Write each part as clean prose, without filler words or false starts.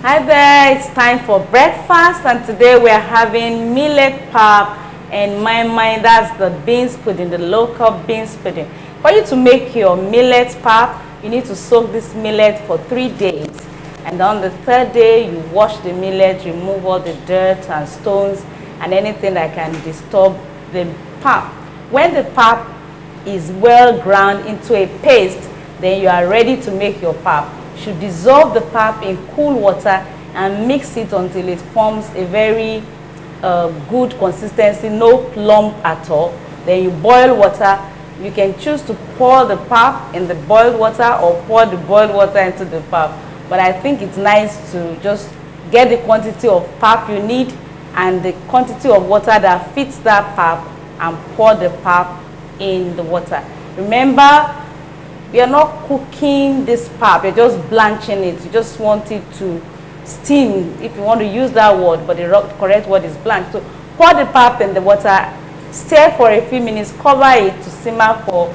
Hi there, it's time for breakfast and today we are having millet pap and that's the beans pudding, the local beans pudding. For you to make your millet pap, you need to soak this millet for 3 days. And on the third day, you wash the millet, remove all the dirt and stones and anything that can disturb the pap. When the pap is well ground into a paste, then you are ready to make your pap. You should dissolve the pap in cool water and mix it until it forms a very good consistency, no lump at all. Then you boil water. You can choose to pour the pap in the boiled water or pour the boiled water into the pap. But I think it's nice to just get the quantity of pap you need and the quantity of water that fits that pap and pour the pap in the water. Remember, we are not cooking this pap, you're just blanching it. You just want it to steam, if you want to use that word, but the correct word is blanch. So pour the pap in the water, stir for a few minutes, cover it to simmer for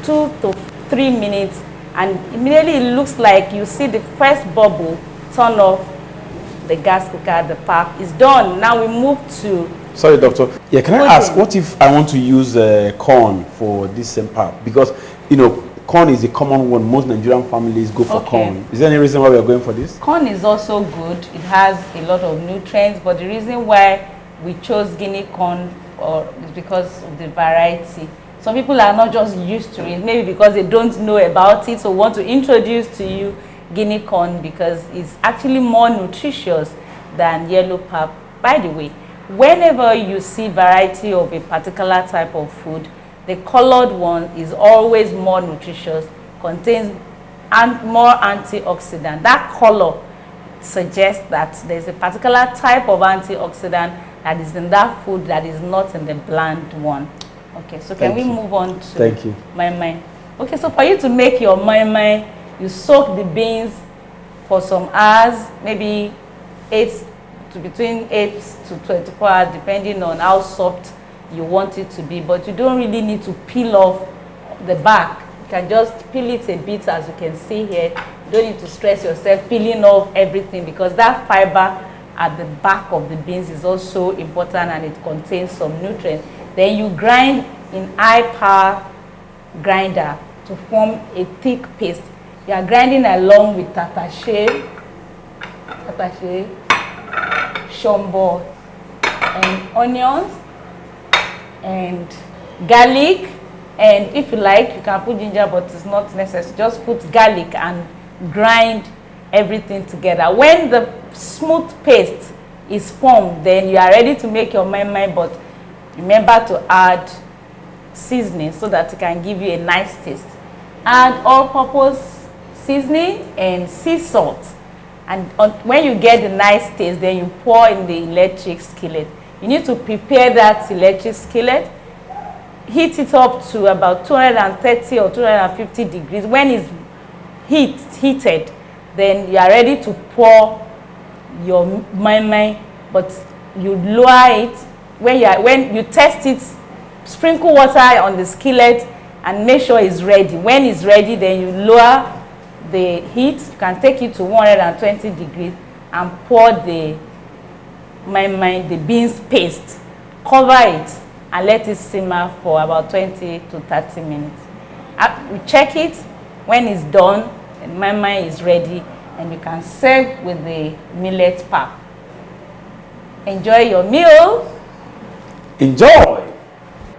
2 to 3 minutes, and immediately it looks like you see the first bubble, turn off the gas cooker, the pap is done. Now we move to... Sorry, doctor. Yeah, can I ask, what if I want to use corn for this same pap? Because, you know, corn is a common one. Most Nigerian families go for corn. Is there any reason why we are going for this? Corn is also good. It has a lot of nutrients, but the reason why we chose Guinea corn is because of the variety. Some people are not just used to it, maybe because they don't know about it, so want to introduce to you Guinea corn because it's actually more nutritious than yellow pap. By the way, whenever you see variety of a particular type of food, the colored one is always more nutritious, contains more antioxidant. That color suggests that there's a particular type of antioxidant that is in that food that is not in the bland one. Okay, so can we move on to my. Okay, so for you to make your my, you soak the beans for some hours, maybe between 8 to 24 hours, depending on how soft you want it to be, but you don't really need to peel off the back. You can just peel it a bit, as you can see here. You don't need to stress yourself peeling off everything because that fiber at the back of the beans is also important and it contains some nutrients. Then you grind in high power grinder to form a thick paste. You are grinding along with tatashe, shombo, and onions and garlic, and if you like you can put ginger, but it's not necessary. Just put garlic and grind everything together. When the smooth paste is formed, then you are ready to make your mai, but remember to add seasoning so that it can give you a nice taste. Add all-purpose seasoning and sea salt, and when you get the nice taste, then you pour in the electric skillet. You need to prepare that electric skillet, heat it up to about 230 or 250 degrees. When it's heated, then you are ready to pour your mai, but you lower it. When you test it, sprinkle water on the skillet and make sure it's ready. When it's ready, then you lower the heat. You can take it to 120 degrees and pour the the beans paste, cover it and let it simmer for about 20 to 30 minutes. We check it. When it's done, and mai is ready, and you can serve with the millet pap. Enjoy your meal. Enjoy.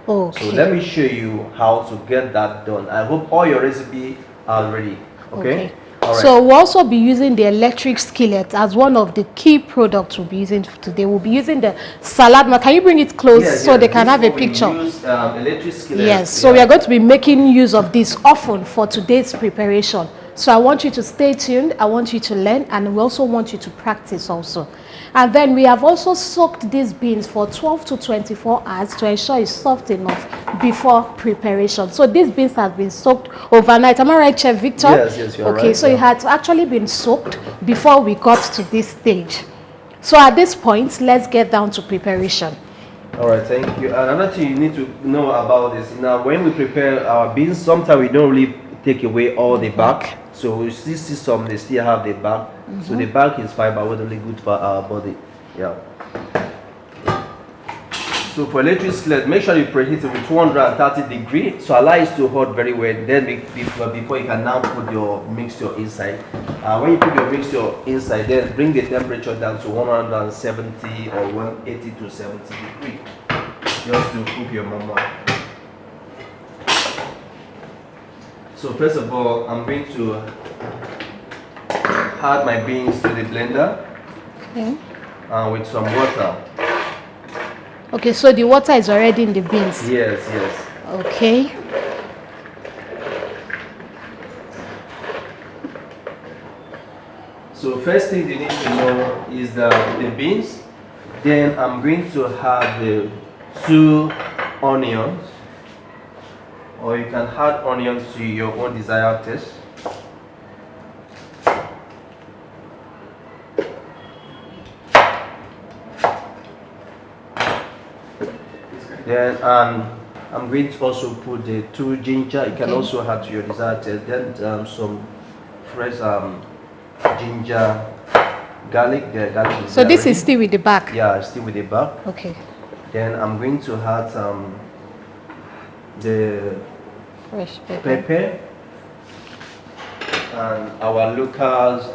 Okay. So let me show you how to get that done. I hope all your recipes are ready. Okay. All right. So we'll also be using the electric skillet as one of the key products we'll be using today. We'll be using the Saladmaster. Can you bring it close so they can have a picture? Use, electric skillet. Yes, so we are going to be making use of this often for today's preparation. So I want you to stay tuned. I want you to learn, and we also want you to practice also. And then we have also soaked these beans for 12 to 24 hours to ensure it's soft enough before preparation. So these beans have been soaked overnight. Am I right, Chef Victor? Yes, you're right. Okay, so it had actually been soaked before we got to this stage. So at this point, let's get down to preparation. All right, thank you. Another thing you need to know about this, now when we prepare our beans, sometimes we don't really take away all the back. So we still see some, they still have the bark. So the bark is fiber, what only good for our body. Yeah. So for electric skillet, make sure you preheat it with 230 degrees. So allow it to hot very well. Then before you can now put your mixture inside. When you put your mixture inside, then bring the temperature down to 170 or 180 to 70 degrees. Just to cook your mama. So first of all, I'm going to add my beans to the blender with some water. Okay, so the water is already in the beans. Yes, yes. Okay. So first thing you need to know is the beans. Then I'm going to add the 2 onions, or you can add onions to your own desired taste. Then I'm going to also put the 2 ginger. You can also add to your desired taste. Then some fresh ginger, garlic. The garlic is so this ready. is still with the back? Yeah, still with the bark. Okay. Then I'm going to add the Fresh pepper. pepper and our Locust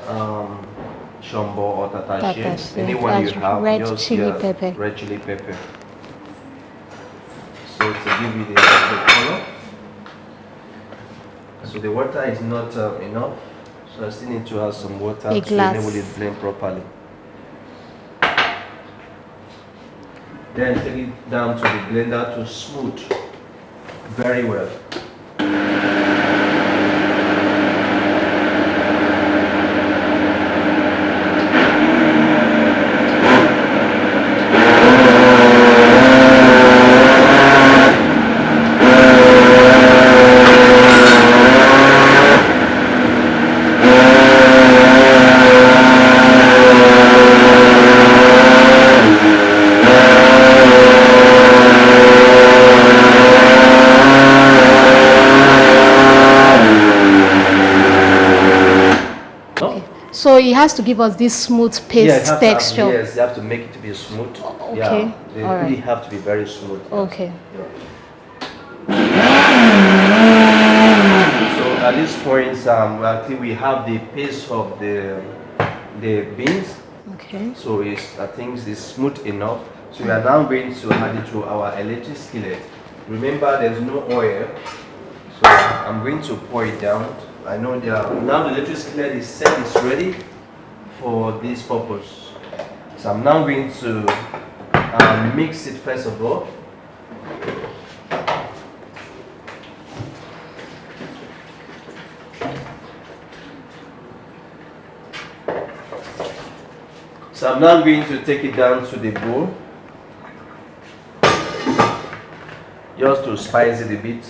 shombo or tatache. Tatache, Anyone you that's have, red just chili pepper. Red chili pepper. So to give you the color. So the water is not enough. So I still need to add some water A to glass. enable it blend properly. Then take it down to the blender to smooth very well. So it has to give us this smooth paste texture. Yes, you have to make it to be smooth. Okay. Yeah, they All really right. have to be very smooth. Yes. Okay. So at this point, actually we have the paste of the beans. Okay. So I think it's smooth enough. So we are now going to add it to our electric skillet. Remember, there's no oil. So I'm going to pour it down. I know now the electric skillet is set, it's ready for this purpose. So I'm now going to mix it first of all. So I'm now going to take it down to the bowl, just to spice it a bit,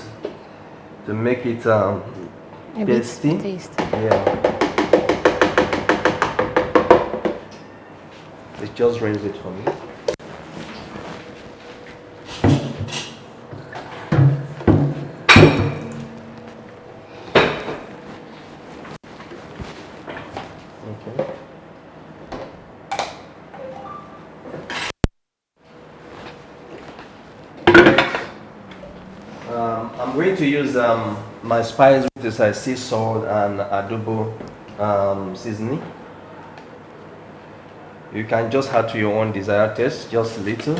to make it tasty. Yeah. It just rinse it for me. Okay. I'm going to use my spice, which is sea salt and adobo seasoning. You can just add to your own desired taste, just a little.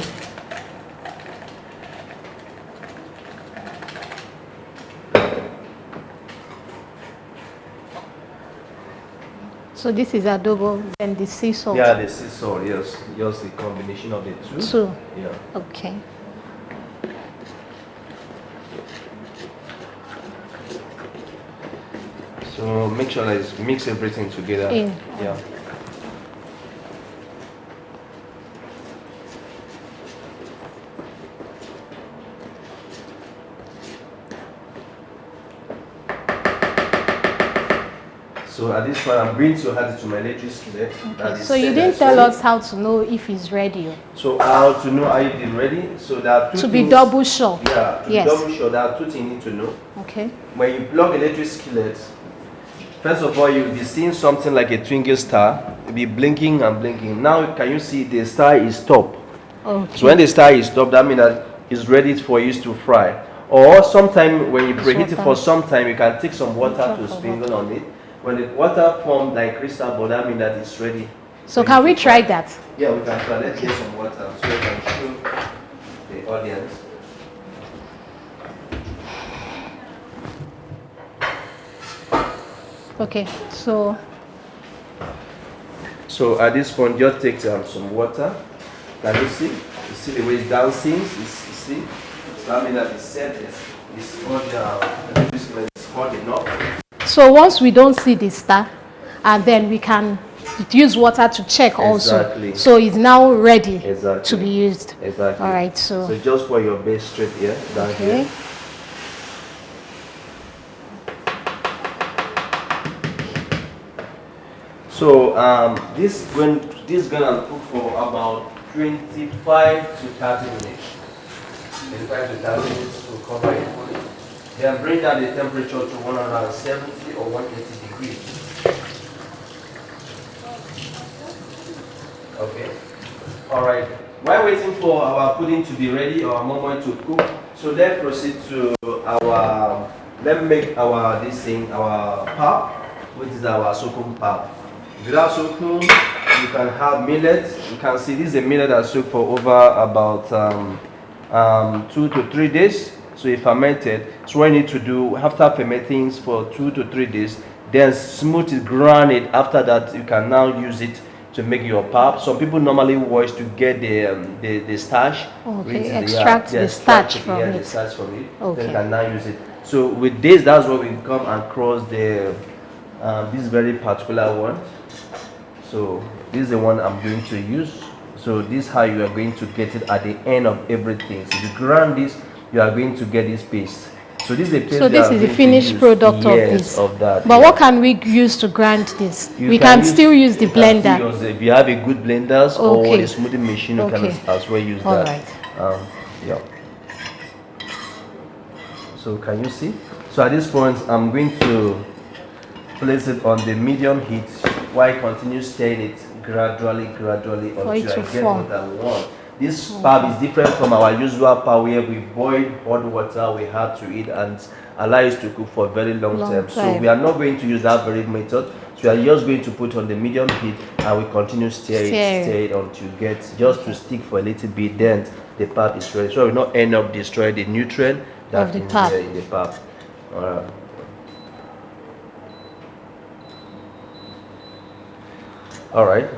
So this is adobo and the sea salt. Yeah, the sea salt, yes. Just the combination of the two. Two. Yeah. Okay. So make sure that it's mix everything together. In. Yeah. So at this point, I'm going to add it to my electric skillet. Okay. So you didn't tell us how to know if it's ready. So how to know how it is ready? So there are two To things. be double sure. Yeah, to be Yes. double sure. There are two things you need to know. Okay. When you plug electric skillet, First of all, you'll be seeing something like a twinkle star. It'll be blinking and blinking. Now, can you see the star is top? Okay. So when the star is top, that means that it's ready for you to fry. Or sometime when you preheat it for some time, you can take some water to sprinkle on it. When the water forms like crystal ball, that means that it's ready. So can we try that? Yeah, we can try. Let's get some water so we can show the audience. Okay, so at this point, just take some water. Can you see? You see the way it's dancing? You see? So that means that it's set. It's hot enough. so once we don't see the star, and then we can use water to check also. Exactly. So it's now ready Exactly. to be used. Exactly. All right, so just pour your base straight here, down here. So this gonna cook for about 25 to 30 minutes. 25 to 30 minutes to cover it fully. Then bring down the temperature to 170 or 180 degrees. Okay. All right. While waiting for our pudding to be ready or our moment to cook, so let's proceed to our. Let's make our pap, which is our soko pap. Without soko, you can have millet. You can see this is a millet that soaked for over about 2 to 3 days. So it fermented. So what you need to do after fermenting for 2 to 3 days, then smooth it, grind it. After that, you can now use it to make your pap. Some people normally wash to get the starch. okay, extract the starch from it. The starch from it. Okay. Then you can now use it. So with this, that's what we come across this very particular one. So this is the one I'm going to use. So this is how you are going to get it at the end of everything. So if you grind this, you are going to get this paste. So this is the paste. So this is the finished product of this. Of that. But what can we use to grind this? We can still use the blender. If you have a good blenders or Okay. a smoothing machine, you can as well use All that. right. Yeah. So can you see? So at this point, I'm going to place it on the medium heat while I continue stirring it gradually until I get what I want. This pap is different from our usual pap where we boil hot water, we have to eat and allow it to cook for a very long time. So we are not going to use that very method. So we are just going to put on the medium heat and we continue stir it until you get just to stick for a little bit. Then the pap is ready. So we will not end up destroying the nutrient that is there in the pap. Alright. All right.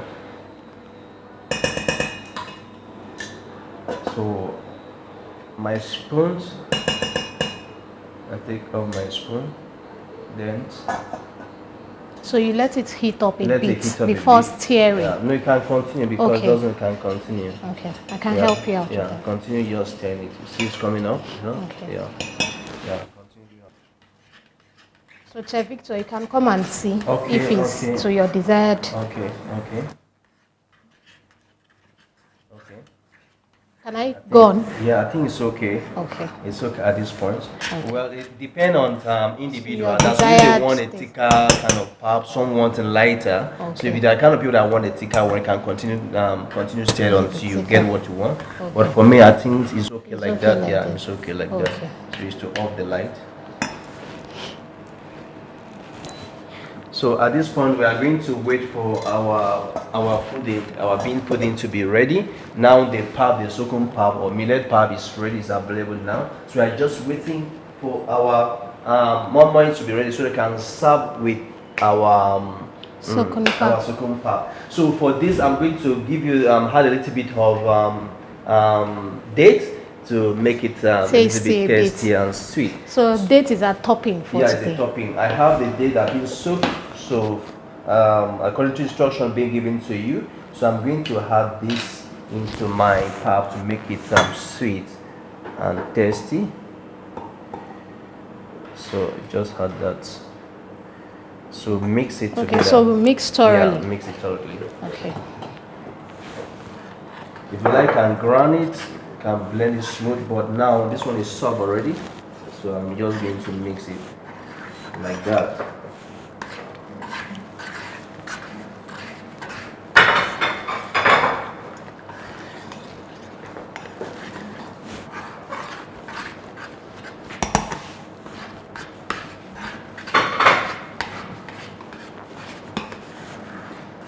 So my spoons, I take off my spoon, then. So you let it heat up a bit before stirring. Yeah. No, you can continue because it doesn't can continue. Okay, I can help you out. Yeah, continue just stirring it. You see it's coming up. You know? Okay. Yeah. Continue. So Chef Victor, you can come and see if it's to your desired. Okay. Can I go on? Yeah, I think it's okay. Okay. It's okay at this point. Okay. Well, it depends on individual. Your That's desired if they want a thicker kind of pap, some want a lighter. Okay. So if there are kind of people that want a thicker one, can continue stir until you get what you want. Okay. But for me, I think it's okay It's like okay that. like Yeah, that. it's okay like Okay. that. So it's to off the light. So at this point, we are going to wait for our pudding, our bean pudding to be ready. Now the pap, the soko pap or millet pap is ready, is available now. So we are just waiting for our mama to be ready so they can serve with our Soko pap. So for this, I'm going to give you add a little bit of date to make it a little bit tasty and sweet. So date is a topping for today. Yeah, it's a topping. I have the date that been soaked. So according to instruction being given to you, so I'm going to add this into my pap to make it sweet and tasty. So just add that. So mix it together. Okay, so we mix thoroughly. Yeah, mix it thoroughly. Okay. If you like, can grind it, can blend it smooth. But now this one is soft already, so I'm just going to mix it like that.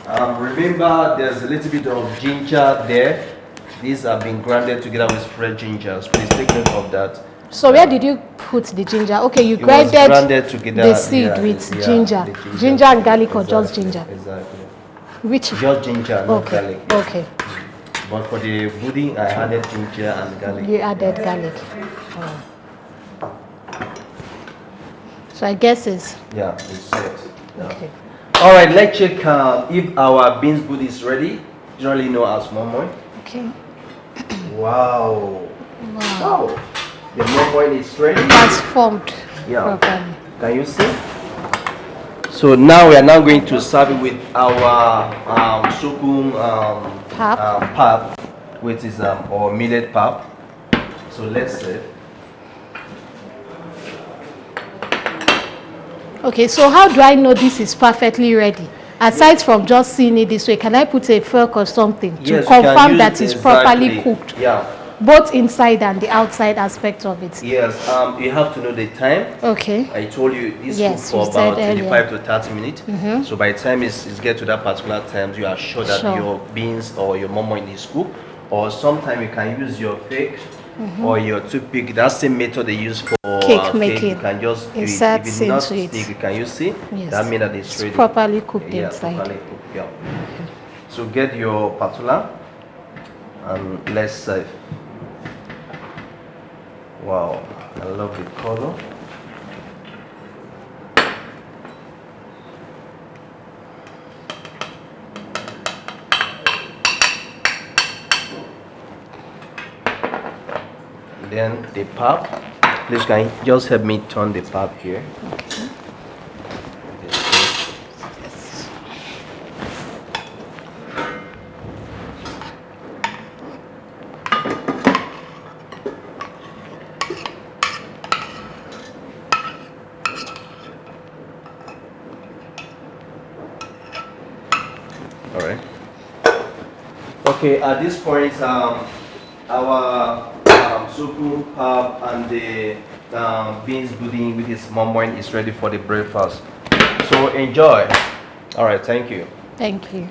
Remember, there's a little bit of ginger there. These have been grounded together with fresh ginger. So please take note of that. So where did you put the ginger? Okay, you It was grinded together, the seed with ginger. The Ginger and garlic, or just Exactly, ginger? Exactly. Which? Just ginger, not Okay. garlic. Okay. But for the pudding, I added ginger and garlic. You added garlic. Oh. So I guess it's Yeah, it's set. Yeah. okay. All right, let's check if our beans pudding is ready. Generally known as momoy. Okay. Wow. Wow. Wow. The momoy is ready. That's formed Yeah. properly. Can you see? So now we are now going to serve it with our soko pap, which is or millet pap. So let's serve. Okay, so how do I know this is perfectly ready? Aside from just seeing it this way, can I put a fork or something to Yes, you can confirm use that it's properly exactly. cooked? Yeah. Both inside and the outside aspect of it. Yes. You have to know the time. Okay. I told you this Yes, cook you for said about earlier. 25 to 30 minutes. So by the time it's get to that particular time, you are sure that Sure. your beans or your momo is cooked. Or sometimes you can use your fork or your toothpick. That same method they use for Cake making. You can just do it. Insert If it's not into it. stick, can you see? Yes. That means that it's It's ready. properly cooked Yeah, inside. properly cooked. Yeah. So get your patula and let's serve. Wow, I love the color. Then the pap. Please can you just help me turn the pap here. Okay. All right. Okay, at this point, our soko pap and the beans pudding with its momoy is ready for the breakfast. So enjoy. All right, thank you. Thank you.